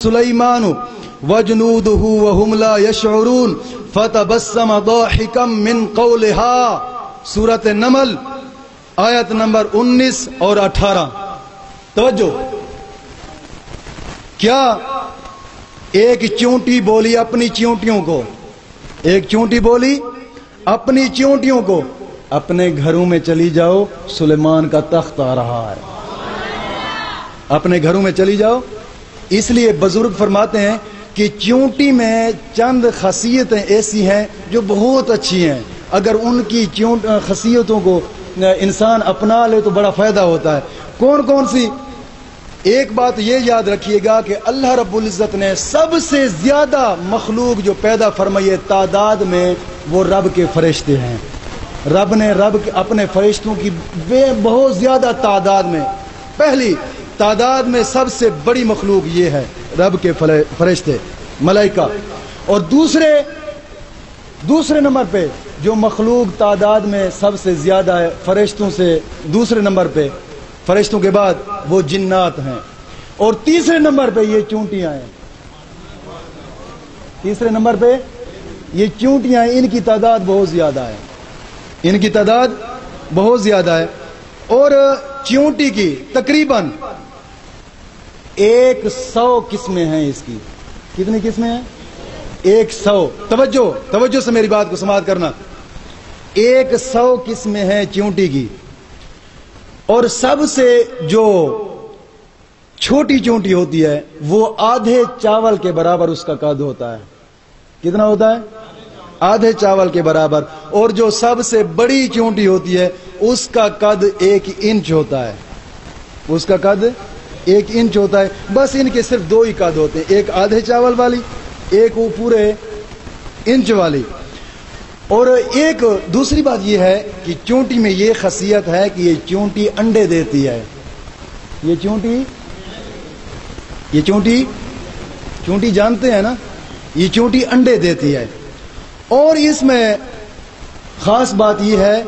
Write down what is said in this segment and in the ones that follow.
سلیمان وجنودہ وہم لا یشعرون فتبسم ضاحکا من قولها سورۃ نمل آیت نمبر 19 اور 18. توجہ. کیا ایک چونٹی بولی اپنی چونٹیوں کو، ایک چونٹی بولی اپنی چونٹیوں کو، اپنے گھروں میں چلی جاؤ سلیمان کا تخت آ رہا ہے. اپنے گھروں میں چلی جاؤ. اس لیے بزرگ فرماتے ہیں کہ چونٹی میں چند خاصیتیں ایسی ہیں جو بہت اچھی ہیں، اگر ان کی خاصیتوں کو انسان اپنا لے تو بڑا فائدہ ہوتا ہے. کون کون سی؟ ایک بات یہ یاد رکھیے گا کہ اللہ رب العزت نے سب سے زیادہ مخلوق جو پیدا فرمائی ہے تعداد میں، وہ رب کے فرشتے ہیں. رب نے اپنے فرشتوں کی بہت زیادہ تعداد میں، پہلی تعداد میں سب سے بڑی مخلوق یہ ہے رب کے فرشتے ملائکہ. اور دوسرے نمبر پہ جو مخلوق تعداد میں سب سے زیادہ ہے فرشتوں سے، دوسرے نمبر پہ فرشتوں کے بعد وہ جنات ہیں. اور تیسرے نمبر پہ یہ چونٹیاں ہیں. تیسرے نمبر پہ یہ چونٹیاں ہیں، ان کی تعداد بہت زیادہ ہے. ان کی تعداد بہت زیادہ ہے. اور چونٹی کی تقریباً 100 قسمیں ہیں. اس کی کتنی قسمیں ہیں؟ 100. توجہ سے میری بات کو سماعت کرنا. 100 قسمیں ہیں چونٹی کی. اور سب سے جو چھوٹی چونٹی ہوتی ہے وہ آدھے چاول کے برابر اس کا قد ہوتا ہے. کتنا ہوتا ہے؟ آدھے چاول کے برابر. اور جو سب سے بڑی چونٹی ہوتی ہے اس کا قد 1 انچ ہوتا ہے. اس کا قد 1 انچ ہوتا ہے. بس ان کے صرف 2 ہی قد ہوتے ہیں، ایک آدھے چاول والی، ایک وہ پورے انچ والی. اور ایک دوسری بات یہ ہے کہ چونٹی میں یہ خاصیت ہے کہ یہ چونٹی انڈے دیتی ہے. یہ چونٹی جانتے ہیں نا، یہ چونٹی انڈے دیتی ہے. اور اس میں خاص بات یہ ہے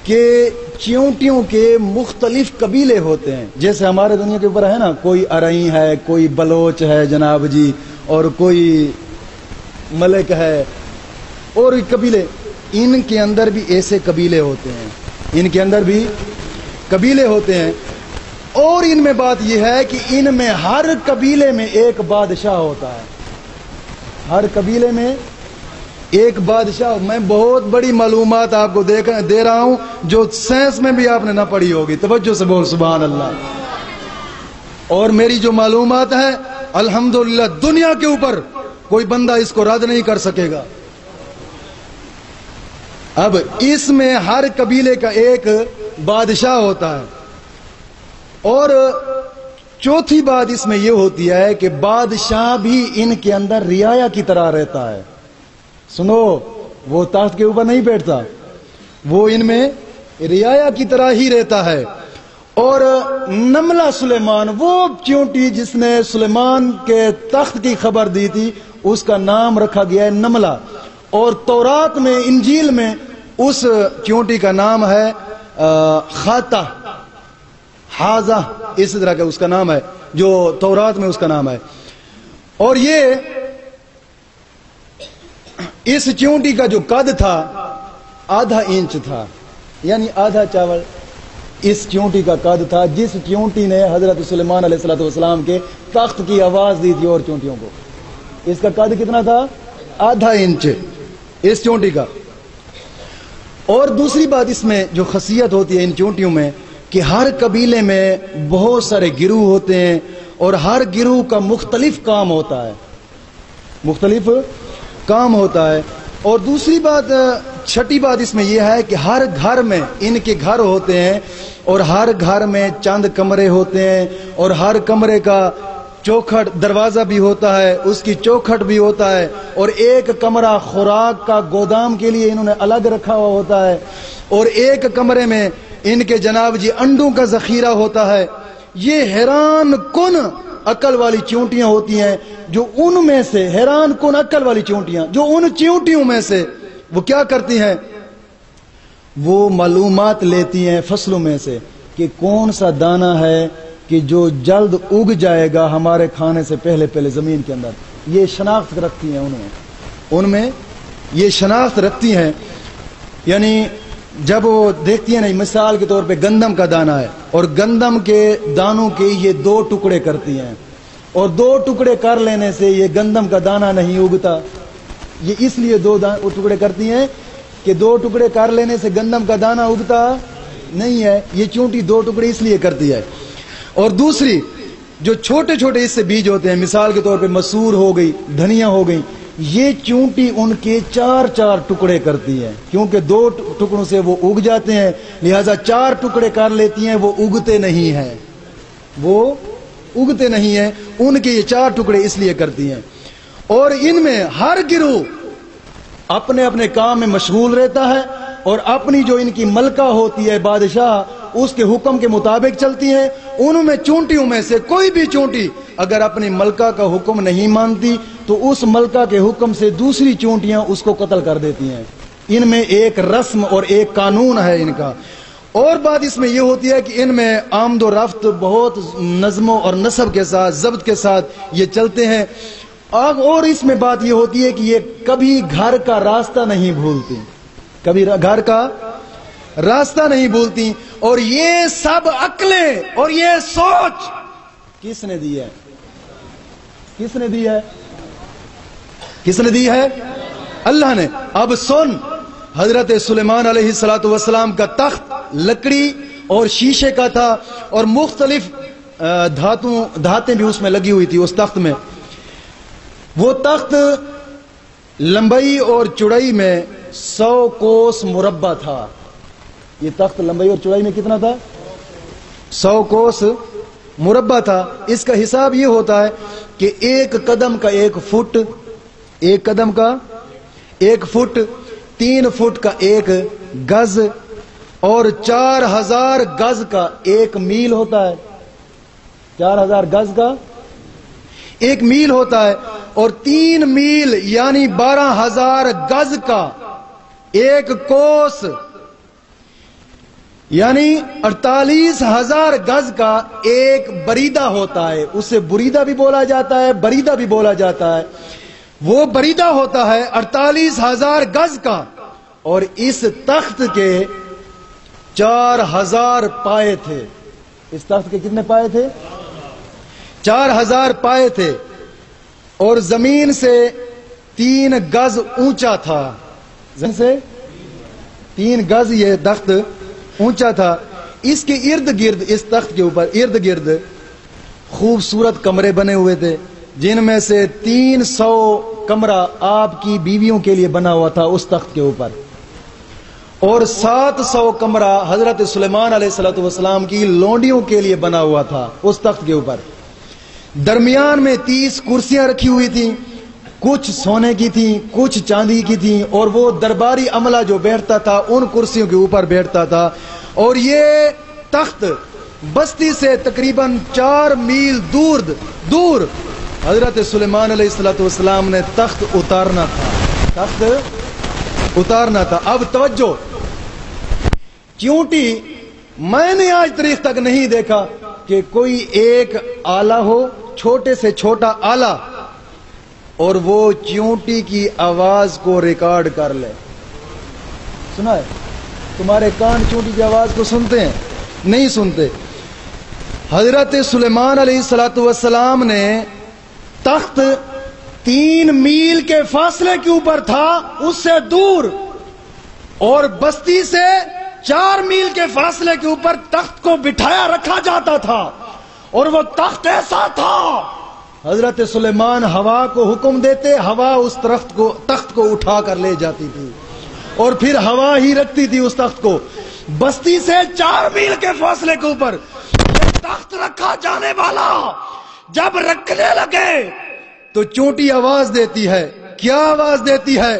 کہ چونٹیوں کے مختلف قبیلے ہوتے ہیں. جیسے ہمارے دنیا کے اوپر ہے نا، کوئی ارائیں ہے، کوئی بلوچ ہے جناب جی، اور کوئی ملک ہے، اور قبیلے. ان کے اندر بھی ایسے قبیلے ہوتے ہیں، ان کے اندر بھی قبیلے ہوتے ہیں. اور ان میں بات یہ ہے کہ ان میں ہر قبیلے میں ایک بادشاہ ہوتا ہے. ہر قبیلے میں ایک بادشاہ. میں بہت بڑی معلومات آپ کو دے رہا ہوں جو سائنس میں بھی آپ نے نہ پڑھی ہوگی. توجہ سے بول سبحان اللہ. اور میری جو معلومات ہے الحمدللہ دنیا کے اوپر کوئی بندہ اس کو رد نہیں کر سکے گا. اب اس میں ہر قبیلے کا ایک بادشاہ ہوتا ہے. اور چوتھی بات اس میں یہ ہوتی ہے کہ بادشاہ بھی ان کے اندر رعایا کی طرح رہتا ہے. سنو، وہ تخت کے اوپر نہیں بیٹھتا، وہ ان میں رعایا کی طرح ہی رہتا ہے. اور نملہ سلیمان، وہ چونٹی جس نے سلیمان کے تخت کی خبر دی تھی، اس کا نام رکھا گیا ہے نملہ. اور تورات میں، انجیل میں اس چونٹی کا نام ہے خاتہ، حاضہ، اس طرح کا اس کا نام ہے جو تورات میں اس کا نام ہے. اور یہ اس چونٹی کا جو قد تھا آدھا انچ تھا، یعنی آدھا چاول اس چونٹی کا قد تھا، جس چونٹی نے حضرت سلیمان علیہ السلام کے تخت کی آواز دی تھی اور چونٹیوں کو. اس کا قد کتنا تھا؟ آدھا انچ اس چونٹی کا. اور دوسری بات اس میں جو خاصیت ہوتی ہے ان چونٹیوں میں کہ ہر قبیلے میں بہت سارے گروہ ہوتے ہیں اور ہر گروہ کا مختلف کام ہوتا ہے، مختلف کام ہوتا ہے. اور دوسری بات، چھٹی بات اس میں یہ ہے کہ ہر گھر میں ان کے گھر ہوتے ہیں اور ہر گھر میں چند کمرے ہوتے ہیں اور ہر کمرے کا چوکھٹ دروازہ بھی ہوتا ہے، اس کی چوکھٹ بھی ہوتا ہے. اور ایک کمرہ خوراک کا گودام کے لیے انہوں نے الگ رکھا ہوا ہوتا ہے. اور ایک کمرے میں ان کے جناب جی انڈوں کا ذخیرہ ہوتا ہے. یہ حیران کن عقل والی چونٹیاں ہوتی ہیں جو ان میں سے، حیران کن عقل والی چونٹیاں جو ان چونٹیوں میں سے وہ کیا کرتی ہیں، وہ معلومات لیتی ہیں فصلوں میں سے کہ کون سا دانہ ہے کہ جو جلد اگ جائے گا ہمارے کھانے سے پہلے پہلے زمین کے اندر. یہ شناخت رکھتی ہیں ان میں یہ شناخت رکھتی ہیں. یعنی جب وہ دیکھتی ہیں نا، مثال کے طور پہ گندم کا دانہ ہے اور گندم کے دانوں کے یہ 2 ٹکڑے کرتی ہیں، اور 2 ٹکڑے کر لینے سے یہ گندم کا دانہ نہیں اگتا. یہ اس لیے 2 ٹکڑے کرتی ہیں کہ 2 ٹکڑے کر لینے سے گندم کا دانہ اگتا نہیں ہے. یہ چونٹی 2 ٹکڑے اس لیے کرتی ہے. اور دوسری جو چھوٹے چھوٹے اس سے بیج ہوتے ہیں، مثال کے طور پہ مسور ہو گئی، دھنیا ہو گئی، یہ چونٹی ان کے 4 ٹکڑے کرتی ہے، کیونکہ 2 ٹکڑوں سے وہ اگ جاتے ہیں، لہذا 4 ٹکڑے کر لیتی ہیں. وہ اگتے نہیں ہیں، ان کے یہ 4 ٹکڑے اس لیے کرتی ہیں. اور ان میں ہر گروہ اپنے اپنے کام میں مشغول رہتا ہے، اور اپنی جو ان کی ملکہ ہوتی ہے بادشاہ، اس کے حکم کے مطابق چلتی ہیں. ان میں چونٹیوں میں سے کوئی بھی چونٹی اگر اپنی ملکہ کا حکم نہیں مانتی تو اس ملکہ کے حکم سے دوسری چونٹیاں اس کو قتل کر دیتی ہیں. ان میں ایک رسم اور ایک قانون ہے ان کا. اور بات اس میں یہ ہوتی ہے کہ ان میں آمد و رفت بہت نظم اور نسب کے ساتھ، ضبط کے ساتھ یہ چلتے ہیں. اور اس میں بات یہ ہوتی ہے کہ یہ کبھی گھر کا راستہ نہیں بھولتی، کبھی گھر کا راستہ نہیں بھولتی. اور یہ سب عقلیں اور یہ سوچ کس نے دی ہے؟ کس نے دی ہے؟ کس نے دی ہے؟ اللہ نے. اب سن، حضرت سلیمان علیہ الصلوۃ والسلام کا تخت لکڑی اور شیشے کا تھا، اور مختلف دھاتیں بھی اس میں لگی ہوئی تھی اس تخت میں. وہ تخت لمبائی اور چوڑائی میں 100 کوس مربع تھا. یہ تخت لمبائی اور چوڑائی میں کتنا تھا؟ 100 کوس مربع تھا. اس کا حساب یہ ہوتا ہے کہ 1 قدم کا 1 فٹ، 1 قدم کا 1 فٹ، 3 فٹ کا 1 گز، اور 4000 گز کا 1 میل ہوتا ہے. 4000 گز کا 1 میل ہوتا ہے، اور 3 میل یعنی 12000 گز کا 1 کوس یعنی 48000 گز کا 1 بریدہ ہوتا ہے. اسے بریدہ بھی بولا جاتا ہے، بریدہ بھی بولا جاتا ہے. وہ بریدہ ہوتا ہے 48000 گز کا. اور اس تخت کے 4000 پائے تھے. اس تخت کے کتنے پائے تھے؟ 4000 پائے تھے. اور زمین سے 3 گز اونچا تھا. زمین سے 3 گز یہ تخت اونچا تھا. اس کے ارد گرد، اس تخت کے اوپر ارد گرد خوبصورت کمرے بنے ہوئے تھے، جن میں سے 300 کمرہ آپ کی بیویوں کے لیے بنا ہوا تھا اس تخت کے اوپر، اور 700 کمرہ حضرت سلیمان علیہ الصلوۃ والسلام کی لونڈیوں کے لیے بنا ہوا تھا اس تخت کے اوپر. درمیان میں 30 کرسیاں رکھی ہوئی تھیں، کچھ سونے کی تھیں، کچھ چاندی کی تھیں، اور وہ درباری عملہ جو بیٹھتا تھا ان کرسیوں کے اوپر بیٹھتا تھا. اور یہ تخت بستی سے تقریباً 4 میل دور حضرت سلیمان علیہ الصلوۃ والسلام نے تخت اتارنا تھا. اب توجہ، چونٹی میں نے آج تاریخ تک نہیں دیکھا کہ کوئی ایک آلہ ہو، چھوٹے سے چھوٹا آلہ، اور وہ چونٹی کی آواز کو ریکارڈ کر لے. سنا ہے؟ تمہارے کان چونٹی کی آواز کو سنتے ہیں؟ نہیں سنتے. حضرت سلیمان علیہ الصلوۃ والسلام نے تخت 3 میل کے فاصلے کے اوپر تھا، اس سے دور، اور بستی سے 4 میل کے فاصلے کے اوپر تخت کو بٹھایا رکھا جاتا تھا. اور وہ تخت ایسا تھا، حضرت سلیمان ہوا کو حکم دیتے، ہوا اس تخت کو اٹھا کر لے جاتی تھی، اور پھر ہوا ہی رکھتی تھی اس تخت کو. بستی سے 4 میل کے فاصلے کے اوپر یہ تخت رکھا جانے والا جب رکھنے لگے تو چونٹی آواز دیتی ہے. کیا آواز دیتی ہے؟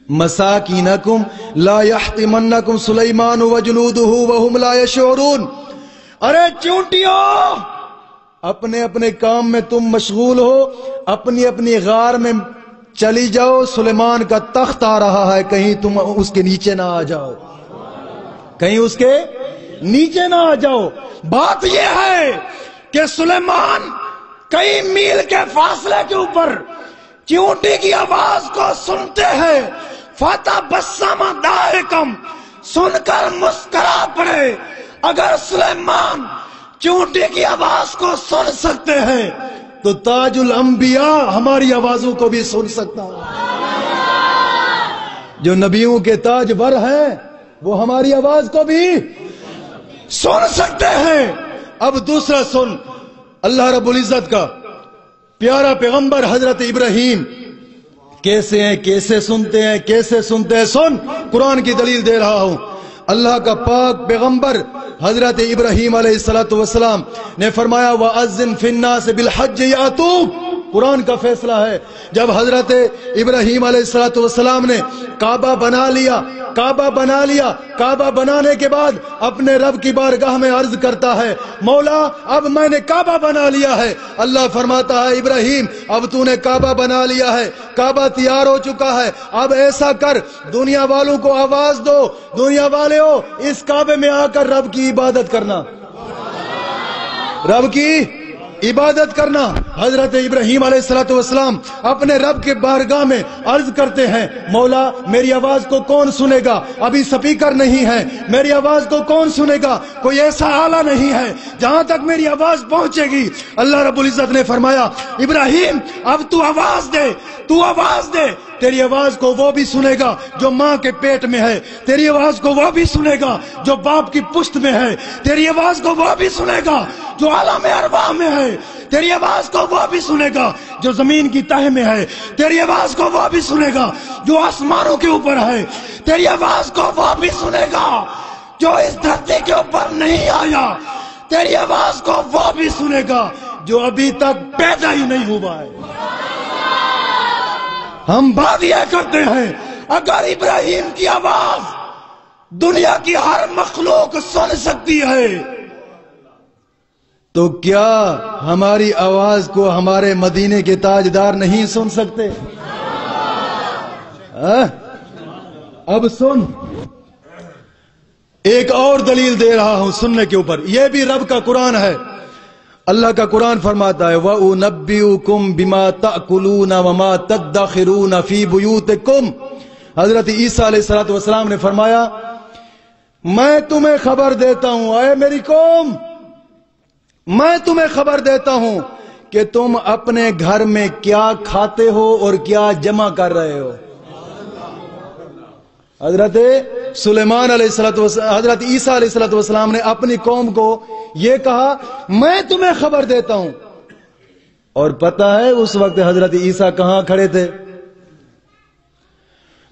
مساکینکم لا یحطمنکم سلیمان وجنودہ وہم لا یشعرون. ارے چونٹیوں، اپنے اپنے کام میں تم مشغول ہو، اپنی اپنی غار میں چلی جاؤ. سلیمان کا تخت آ رہا ہے، کہیں تم اس کے نیچے نہ آ جاؤ، کہیں اس کے نیچے نہ آ جاؤ. بات یہ ہے کہ سلیمان کئی میل کے فاصلے کے اوپر چیونٹی کی آواز کو سنتے ہیں. فتبسم ضاحکا، سن کر مسکرا پڑے. اگر سلیمان چیونٹی کی آواز کو سن سکتے ہیں تو تاج الانبیاء ہماری آوازوں کو بھی سن سکتا ہے. جو نبیوں کے تاج ور ہیں وہ ہماری آواز کو بھی سن سکتے ہیں. اب دوسرا سن، اللہ رب العزت کا پیارا پیغمبر حضرت ابراہیم کیسے ہیں، کیسے سنتے ہیں، کیسے سنتے ہیں. سن، قرآن کی دلیل دے رہا ہوں. اللہ کا پاک پیغمبر حضرت ابراہیم علیہ السلام نے فرمایا وَأَذِّن فِي النَّاسِ بِالْحَجِّ يَأْتُوكَ. قرآن کا فیصلہ ہے. جب حضرت ابراہیم علیہ السلام نے کعبہ بنا لیا، کعبہ بنانے کے بعد اپنے رب کی بارگاہ میں عرض کرتا ہے مولا اب میں نے کعبہ بنا لیا ہے. اللہ فرماتا ہے ابراہیم اب تو نے کعبہ بنا لیا ہے، کعبہ تیار ہو چکا ہے، اب ایسا کر دنیا والوں کو آواز دو، دنیا والے ہو اس کعبے میں آ کر رب کی عبادت کرنا، رب کی عبادت کرنا. حضرت ابراہیم علیہ السلام اپنے رب کے بارگاہ میں عرض کرتے ہیں مولا میری آواز کو کون سنے گا، ابھی سپیکر نہیں ہے، میری آواز کو کون سنے گا، کوئی ایسا آلہ نہیں ہے جہاں تک میری آواز پہنچے گی. اللہ رب العزت نے فرمایا ابراہیم اب تو آواز دے، تیری آواز کو وہ بھی سنے گا جو ماں کے پیٹ میں ہے، تیری آواز کو وہ بھی سنے گا جو باپ کی پشت میں ہے، تیری آواز کو وہ بھی سنے گا جو عالم ارواح میں ہے، تیری آواز کو وہ بھی سنے گا جو زمین کی تہہ میں ہے، تیری آواز کو وہ بھی سنے گا جو آسمانوں کے اوپر ہے، تیری آواز کو وہ بھی سنے گا جو اس دھرتی کے اوپر نہیں آیا، تیری آواز کو وہ بھی سنے گا جو ابھی تک پیدا ہی نہیں ہوا ہے. ہم بات یہ کرتے ہیں اگر ابراہیم کی آواز دنیا کی ہر مخلوق سن سکتی ہے تو کیا ہماری آواز کو ہمارے مدینے کے تاجدار نہیں سن سکتے؟ اب سن، ایک اور دلیل دے رہا ہوں سننے کے اوپر، یہ بھی رب کا قرآن ہے. اللہ کا قرآن فرماتا ہے وَأُنَبِّئُكُمْ بِمَا تَأْكُلُونَ وَمَا تَدَّخِرُونَ فِي بُيُوتِكُمْ. حضرت عیسیٰ علیہ السلام نے فرمایا میں تمہیں خبر دیتا ہوں، اے میری قوم میں تمہیں خبر دیتا ہوں کہ تم اپنے گھر میں کیا کھاتے ہو اور کیا جمع کر رہے ہو. حضرت سلیمان علیہ السلام، حضرت عیسیٰ علیہ السلام نے اپنی قوم کو یہ کہا میں تمہیں خبر دیتا ہوں. اور پتہ ہے اس وقت حضرت عیسیٰ کہاں کھڑے تھے؟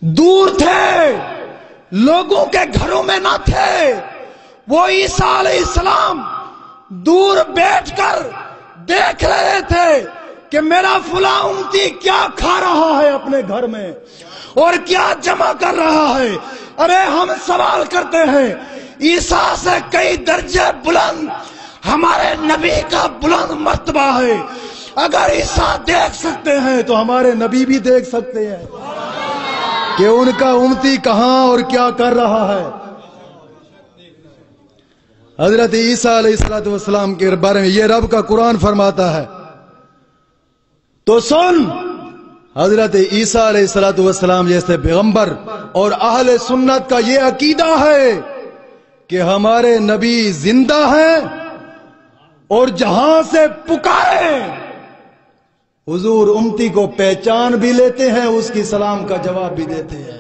دور تھے، لوگوں کے گھروں میں نہ تھے. وہ عیسیٰ علیہ السلام دور بیٹھ کر دیکھ رہے تھے کہ میرا فلاں امتی کیا کھا رہا ہے اپنے گھر میں اور کیا جمع کر رہا ہے. ارے ہم سوال کرتے ہیں عیسیٰ سے کئی درجے بلند ہمارے نبی کا بلند مرتبہ ہے. اگر عیسیٰ دیکھ سکتے ہیں تو ہمارے نبی بھی دیکھ سکتے ہیں کہ ان کا امتی کہاں اور کیا کر رہا ہے. حضرت عیسیٰ علیہ السلام کے بارے میں یہ رب کا قرآن فرماتا ہے. تو سن، حضرت عیسیٰ علیہ السلام جیسے پیغمبر اور اہل سنت کا یہ عقیدہ ہے کہ ہمارے نبی زندہ ہیں اور جہاں سے پکارے حضور امتی کو پہچان بھی لیتے ہیں، اس کی سلام کا جواب بھی دیتے ہیں.